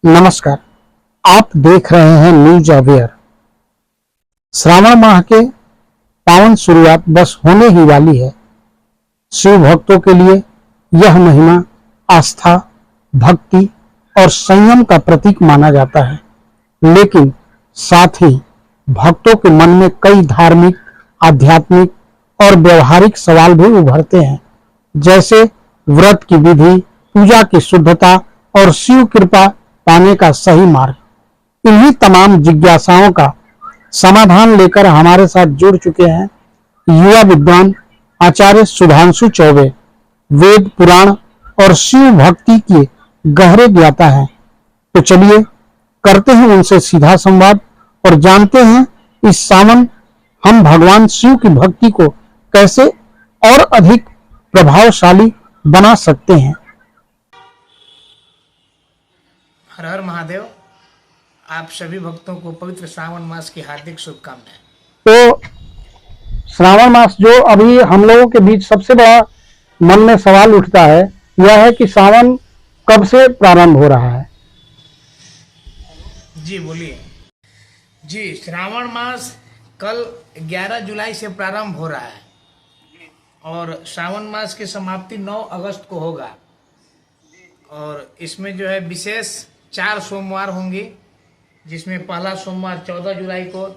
नमस्कार, आप देख रहे हैं न्यूज अवेयर। श्रावण माह के पावन शुरुआत बस होने ही वाली है। शिव भक्तों के लिए यह महीना आस्था, भक्ति और संयम का प्रतीक माना जाता है, लेकिन साथ ही भक्तों के मन में कई धार्मिक, आध्यात्मिक और व्यवहारिक सवाल भी उभरते हैं, जैसे व्रत की विधि, पूजा की शुद्धता और शिव कृपा पाने का सही मार्ग। इन्हीं तमाम जिज्ञासाओं का समाधान लेकर हमारे साथ जुड़ चुके हैं युवा विद्वान आचार्य सुधांशु चौबे। वेद, पुराण और शिव भक्ति के गहरे ज्ञाता हैं। तो चलिए करते हैं उनसे सीधा संवाद और जानते हैं इस सावन हम भगवान शिव की भक्ति को कैसे और अधिक प्रभावशाली बना सकते हैं। हर हर महादेव। आप सभी भक्तों को पवित्र श्रावण मास की हार्दिक शुभकामनाएं। तो श्रावण मास जो अभी हम लोगों के बीच सबसे बड़ा मन में सवाल उठता है यह है कि सावन कब से प्रारंभ हो रहा है। जी बोलिए। जी, श्रावण मास कल 11 जुलाई से प्रारंभ हो रहा है और श्रावण मास की समाप्ति 9 अगस्त को होगा। और इसमें जो है विशेष 4 सोमवार होंगे, जिसमें पहला सोमवार 14 जुलाई को,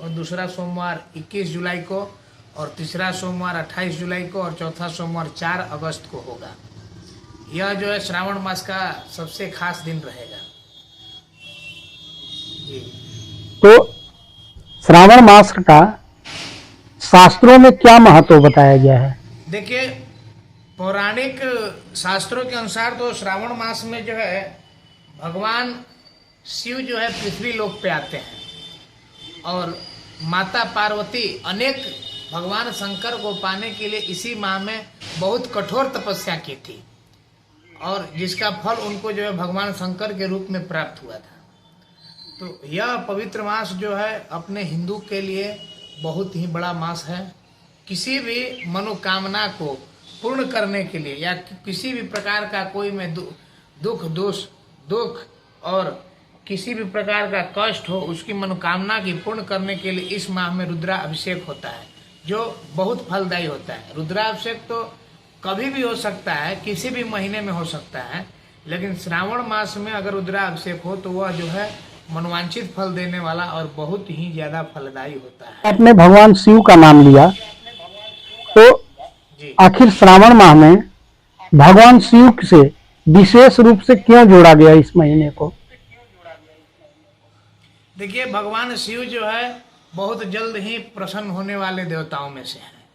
दूसरा सोमवार 21 जुलाई को और तीसरा सोमवार 28 जुलाई को और चौथा सोमवार 4 अगस्त को होगा। यह जो है श्रावण मास का सबसे खास दिन रहेगा। जी, तो श्रावण मास का शास्त्रों में क्या महत्व बताया गया है। देखिए, पौराणिक शास्त्रों के अनुसार तो श्रावण मास में जो है भगवान शिव जो है पृथ्वी लोक पे आते हैं और माता पार्वती अनेक भगवान शंकर को पाने के लिए इसी माह में बहुत कठोर तपस्या की थी और जिसका फल उनको जो है भगवान शंकर के रूप में प्राप्त हुआ था। तो यह पवित्र मास जो है अपने हिंदू के लिए बहुत ही बड़ा मास है। किसी भी मनोकामना को पूर्ण करने के लिए या किसी भी प्रकार का कोई में दुख और किसी भी प्रकार का कष्ट हो, उसकी मनोकामना की पूर्ण करने के लिए इस माह में रुद्राभिषेक होता है, जो बहुत फलदायी होता है। रुद्राभिषेक तो कभी भी हो सकता है, किसी भी महीने में हो सकता है, लेकिन श्रावण मास में अगर रुद्राभिषेक हो तो वह जो है मनोवांछित फल देने वाला और बहुत ही ज्यादा फलदायी होता है। आपने भगवान शिव का नाम लिया, तो आखिर श्रावण माह में भगवान शिव से विशेष रूप से क्यों जोड़ा गया इस महीने को। देखिए, भगवान शिव जो है बहुत जल्द ही प्रसन्न होने वाले देवताओं में से हैं।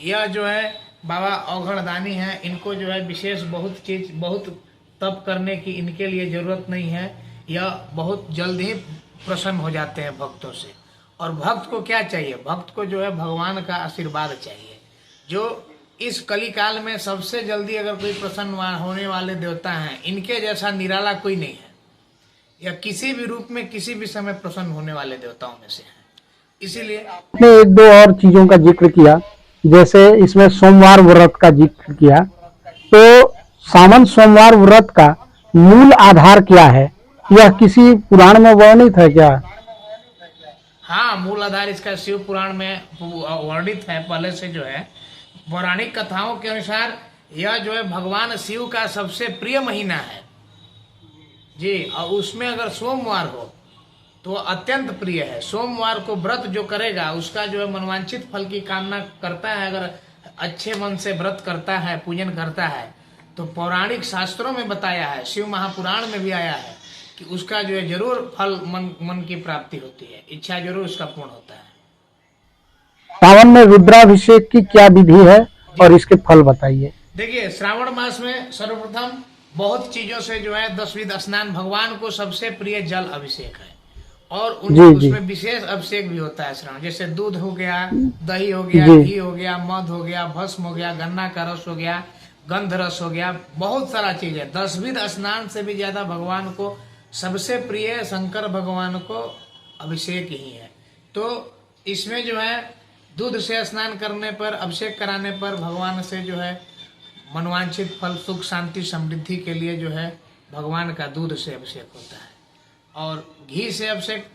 यह जो है बाबा औघड़दानी हैं, इनको जो है विशेष बहुत तप करने की इनके लिए जरूरत नहीं है। यह बहुत जल्द ही प्रसन्न हो जाते हैं भक्तों से। और भक्त को क्या चाहिए? भक्त को जो है भगवान का आशीर्वाद चाहिए। जो इस कली काल में सबसे जल्दी अगर कोई प्रसन्न होने वाले देवता हैं, इनके जैसा निराला कोई नहीं है, या किसी भी रूप में किसी भी समय प्रसन्न होने वाले देवताओं में से है। इसीलिए आपने एक दो और चीजों का जिक्र किया, जैसे इसमें सोमवार व्रत का जिक्र किया, तो सावन सोमवार व्रत का मूल आधार क्या है? यह किसी पुराण में वर्णित है क्या? हाँ, मूल आधार इसका शिव पुराण में वर्णित है। पहले से जो है पौराणिक कथाओं के अनुसार यह जो है भगवान शिव का सबसे प्रिय महीना है जी। और उसमें अगर सोमवार हो तो अत्यंत प्रिय है। सोमवार को व्रत जो करेगा उसका जो है मनवांछित फल की कामना करता है। अगर अच्छे मन से व्रत करता है, पूजन करता है, तो पौराणिक शास्त्रों में बताया है, शिव महापुराण में भी आया है कि उसका जो है जरूर फल मन की प्राप्ति होती है, इच्छा जरूर उसका पूर्ण होता है। सावन में रुद्राभिषेक की क्या विधि है और इसके फल बताइए। देखिए, श्रावण मास में सर्वप्रथम बहुत चीजों से जो है 10 विध स्नान, भगवान को सबसे प्रिय जल अभिषेक है और उसमें विशेष अभिषेक भी होता है श्रावण। जैसे दूध हो गया, दही हो गया, घी हो गया, मध हो गया, भस्म हो गया, गन्ना का रस हो गया, गंध रस हो गया, बहुत सारा चीज है। 10 विध स्नान से भी ज्यादा भगवान को सबसे प्रिय शंकर भगवान को अभिषेक ही है। तो इसमें जो है दूध से स्नान करने पर, अभिषेक कराने पर भगवान से जो है मनोवांछित फल, सुख, शांति, समृद्धि के लिए जो है भगवान का दूध से अभिषेक होता है। और घी से अभिषेक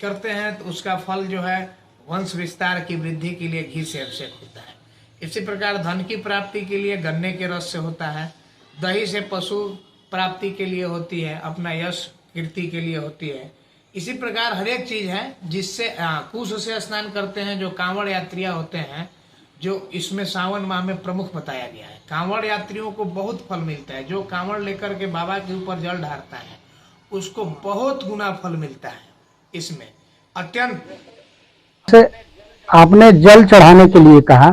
करते हैं तो उसका फल जो है वंश विस्तार की वृद्धि के लिए घी से अभिषेक होता है। इसी प्रकार धन की प्राप्ति के लिए गन्ने के रस से होता है। दही से पशु प्राप्ति के लिए होती है, अपना यश कीर्ति के लिए होती है। इसी प्रकार हर एक चीज है जिससे कुश से स्नान करते हैं जो कांवड़ यात्रियां होते हैं, जो इसमें सावन माह में प्रमुख बताया गया है। कांवड़ यात्रियों को बहुत फल मिलता है। जो कांवड़ लेकर के बाबा के ऊपर जल ढारता है उसको बहुत गुना फल मिलता है। इसमें अत्यंत से आपने जल चढ़ाने के लिए कहा,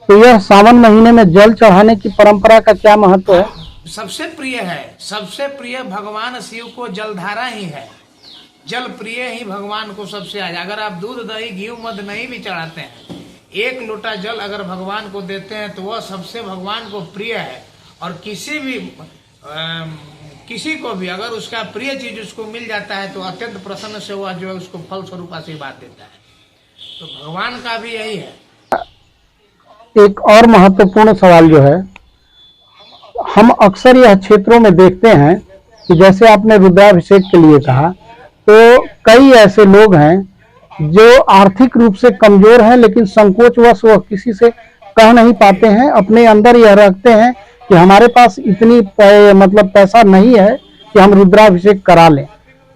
तो यह सावन महीने में जल चढ़ाने की परंपरा का क्या महत्व है? सबसे प्रिय है, सबसे प्रिय भगवान शिव को जलधारा ही है। जल प्रिय ही भगवान को सबसे आज। अगर आप दूध दही घी मध नहीं भी चढ़ाते हैं, एक लोटा जल अगर भगवान को देते हैं तो वह सबसे भगवान को प्रिय है। और किसी को भी अगर उसका प्रिय चीज उसको मिल जाता है तो अत्यंत प्रसन्न से वह जो है उसको फल स्वरूप आशीर्वाद देता है। तो भगवान का भी यही है। एक और महत्वपूर्ण सवाल जो है, हम अक्सर यह क्षेत्रों में देखते हैं कि जैसे आपने रुद्राभिषेक के लिए कहा, तो कई ऐसे लोग हैं जो आर्थिक रूप से कमजोर हैं लेकिन संकोचवश वह किसी से कह नहीं पाते हैं, अपने अंदर यह रखते हैं कि हमारे पास इतनी मतलब पैसा नहीं है कि हम रुद्राभिषेक करा लें।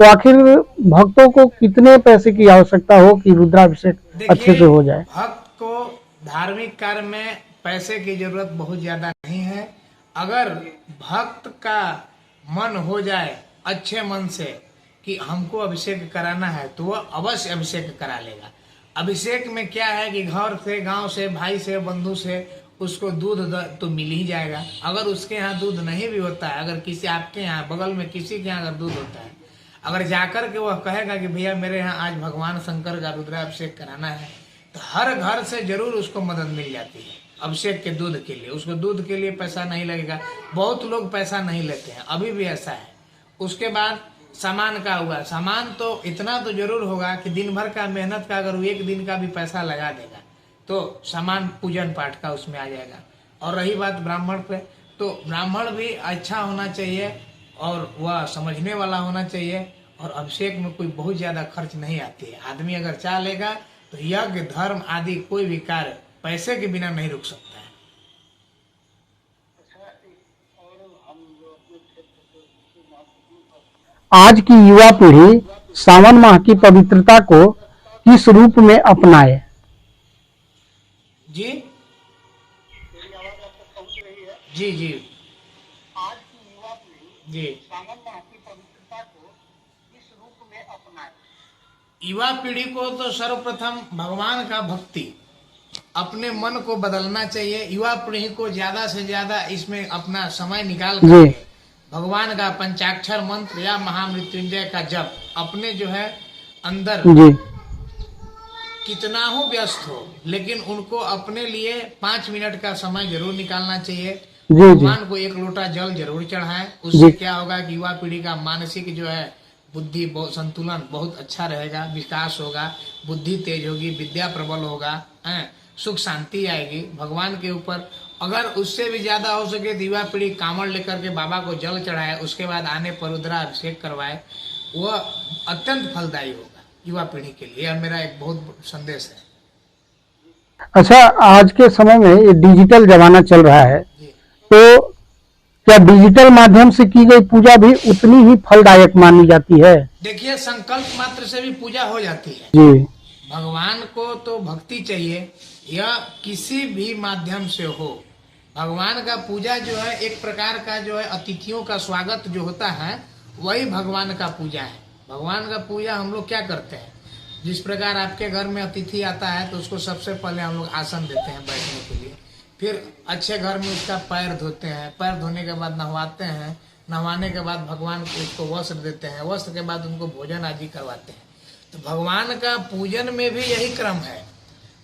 तो आखिर भक्तों को कितने पैसे की आवश्यकता हो कि रुद्राभिषेक अच्छे से हो जाए? भक्त को धार्मिक कार्य में पैसे की जरूरत बहुत ज्यादा नहीं है। अगर भक्त का मन हो जाए अच्छे मन से कि हमको अभिषेक कराना है तो वह अवश्य अभिषेक करा लेगा। अभिषेक में क्या है कि घर से, गांव से, भाई से, बंधु से उसको दूध तो मिल ही जाएगा। अगर उसके यहाँ दूध नहीं भी होता है, अगर किसी आपके यहाँ बगल में किसी के यहाँ अगर दूध होता है, अगर जाकर के वह कहेगा कि भैया मेरे यहाँ आज भगवान शंकर का रुद्राभिषेक कराना है, तो हर घर से जरूर उसको मदद मिल जाती है अभिषेक के दूध के लिए। उसको दूध के लिए पैसा नहीं लगेगा। बहुत लोग पैसा नहीं लेते हैं, अभी भी ऐसा है। उसके बाद सामान का हुआ, सामान तो इतना तो जरूर होगा कि दिन भर का मेहनत का अगर वो एक दिन का भी पैसा लगा देगा तो सामान पूजन पाठ का उसमें आ जाएगा। और रही बात ब्राह्मण पे, तो ब्राह्मण भी अच्छा होना चाहिए और वह समझने वाला होना चाहिए। और अभिषेक में कोई बहुत ज्यादा खर्च नहीं आती है। आदमी अगर चाह लेगा तो यज्ञ धर्म आदि कोई भी कार्य पैसे के बिना नहीं रुक सकता है। आज की युवा पीढ़ी सावन माह की पवित्रता को किस रूप में अपनाए? जी जी जी आज की युवा पीढ़ी जी सावन माह की पवित्रता को किस रूप में अपनाए? युवा पीढ़ी को तो सर्वप्रथम भगवान का भक्ति अपने मन को बदलना चाहिए। युवा पीढ़ी को ज्यादा से ज्यादा इसमें अपना समय निकाल कर भगवान का पंचाक्षर मंत्र या महामृत्युंजय का जप अपने जो है अंदर कितना हो व्यस्त हो, लेकिन उनको अपने लिए 5 मिनट का समय जरूर निकालना चाहिए। भगवान को एक लोटा जल जरूर चढ़ाएं। उससे क्या होगा कि युवा पीढ़ी का मानसिक जो है बुद्धि संतुलन बहुत अच्छा रहेगा, विकास होगा, बुद्धि तेज होगी, विद्या प्रबल होगा, सुख शांति आएगी। भगवान के ऊपर अगर उससे भी ज्यादा हो सके तो युवा पीढ़ी कांवड़ लेकर के बाबा को जल चढ़ाए, उसके बाद आने पर रुद्राभिषेक करवाए, वह अत्यंत फलदायी होगा युवा पीढ़ी के लिए। यह मेरा एक बहुत संदेश है। अच्छा, आज के समय में ये डिजिटल जमाना चल रहा है, तो क्या डिजिटल माध्यम से की गई पूजा भी उतनी ही फलदायक मानी जाती है? देखिए, संकल्प मात्र से भी पूजा हो जाती है जी। भगवान को तो भक्ति चाहिए, यह किसी भी माध्यम से हो। भगवान का पूजा जो है एक प्रकार का जो है अतिथियों का स्वागत जो होता है वही भगवान का पूजा है। भगवान का पूजा हम लोग क्या करते हैं, जिस प्रकार आपके घर में अतिथि आता है तो उसको सबसे पहले हम लोग आसन देते हैं बैठने के लिए, फिर अच्छे घर में उसका पैर धोते हैं, पैर धोने के बाद नहवाते हैं, नहवाने के बाद भगवान को उसको वस्त्र देते हैं, वस्त्र के बाद उनको भोजन आदि करवाते हैं। तो भगवान का पूजन में भी यही क्रम है।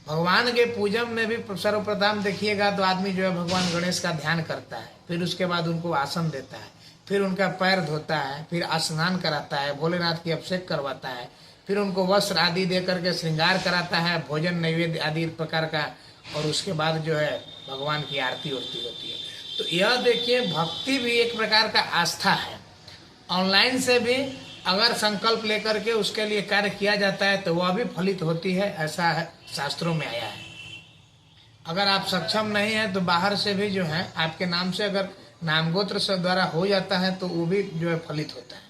भगवान के पूजन में भी सर्वप्रथम देखिएगा तो आदमी जो है भगवान गणेश का ध्यान करता है, फिर उसके बाद उनको आसन देता है, फिर उनका पैर धोता है, फिर स्नान कराता है, भोलेनाथ की अभिषेक करवाता है, फिर उनको वस्त्र आदि दे करके श्रृंगार कराता है, भोजन नैवेद्य आदि प्रकार का, और उसके बाद जो है भगवान की आरती होती है। तो यह देखिए, भक्ति भी एक प्रकार का आस्था है। ऑनलाइन से भी अगर संकल्प लेकर के उसके लिए कार्य किया जाता है तो वह भी फलित होती है, ऐसा है, शास्त्रों में आया है। अगर आप सक्षम नहीं है तो बाहर से भी जो है आपके नाम से अगर नामगोत्र से द्वारा हो जाता है तो वो भी जो है फलित होता है।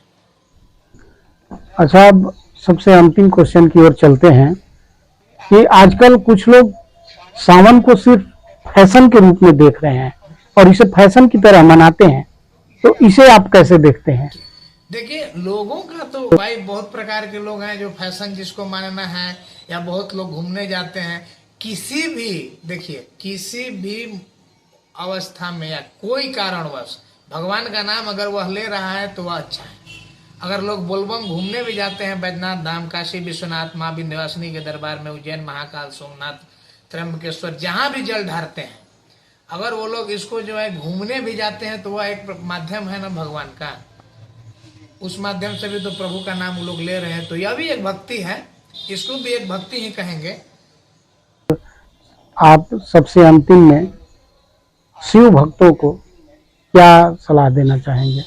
अच्छा, अब सबसे अंतिम क्वेश्चन की ओर चलते हैं कि आजकल कुछ लोग सावन को सिर्फ फैशन के रूप में देख रहे हैं और इसे फैशन की तरह मनाते हैं, तो इसे आप कैसे देखते हैं? देखिए, लोगों का तो भाई बहुत प्रकार के लोग हैं जो फैशन जिसको मानना है, या बहुत लोग घूमने जाते हैं। किसी भी, देखिए, किसी भी अवस्था में या कोई कारणवश भगवान का नाम अगर वह ले रहा है तो वह अच्छा है। अगर लोग बोलबम घूमने भी जाते हैं, बैजनाथ धाम, काशी विश्वनाथ, माँ विंध्यवासिनी के दरबार में, उज्जैन, महाकाल, सोमनाथ, त्र्यंबकेश्वर, जहां भी जल ढारते हैं, अगर वो लोग इसको जो है घूमने भी जाते हैं तो वह एक माध्यम है ना भगवान का, उस माध्यम से भी तो प्रभु का नाम वो लोग ले रहे हैं, तो यह भी एक भक्ति है, इसको भी एक भक्ति ही कहेंगे। आप सबसे अंतिम में शिव भक्तों को क्या सलाह देना चाहेंगे?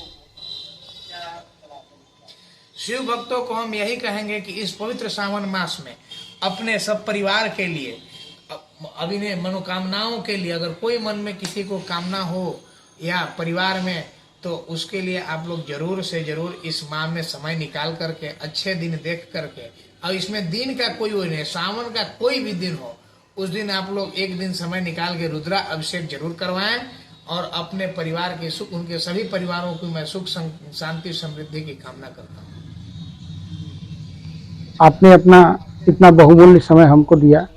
शिव भक्तों को हम यही कहेंगे कि इस पवित्र सावन मास में अपने सब परिवार के लिए, अभिनय मनोकामनाओं के लिए, अगर कोई मन में किसी को कामना हो या परिवार में, तो उसके लिए आप लोग जरूर से जरूर इस माह में समय निकाल करके, अच्छे दिन देख करके, और इसमें दिन का कोई वो नहीं, सावन का कोई भी दिन हो, उस दिन आप लोग एक दिन समय निकाल के रुद्रा अभिषेक जरूर करवाएं, और अपने परिवार के सुख, उनके सभी परिवारों को मैं सुख, शांति, समृद्धि की कामना करता हूँ। आपने अपना इतना बहुमूल्य समय हमको दिया,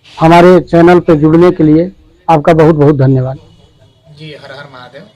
हमारे चैनल पे जुड़ने के लिए आपका बहुत बहुत धन्यवाद। जी, हर हर महादेव।